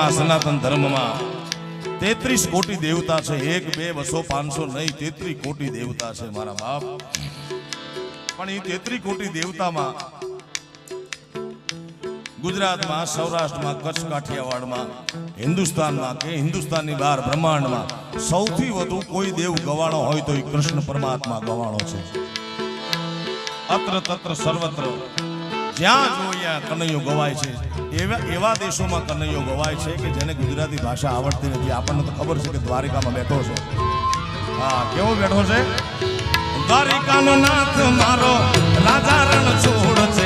ધર્મમાં સનાતન ધર્મમાં 33 કોટી દેવતા છે. 1 2 200 500 નહીં, 33 કોટી દેવતા છે મારા બાપ. પણ એ 33 કોટી દેવતામાં ગુજરાતમાં, સૌરાષ્ટ્રમાં, કચ્છ કાઠિયાવાડમાં, હિન્દુસ્તાનમાં કે હિન્દુસ્તાનની બહાર બ્રહ્માંડમાં સૌથી વધુ કોઈ દેવ ગવાણો હોય તો એ કૃષ્ણ પરમાત્મા ગવાણો છે. અત્ર તત્ર સર્વત્ર જ્યાં જોઈએ કનૈયો ગવાય છે. એવા દેશોમાં કનૈયો ગવાય છે કે જેને ગુજરાતી ભાષા આવડતી નથી. આપણને તો ખબર છે કે દ્વારિકામાં બેઠો છે. હા, કેવો બેઠો છે? દ્વારિકાનો નાથ મારો રાજા રણ છોડ છે.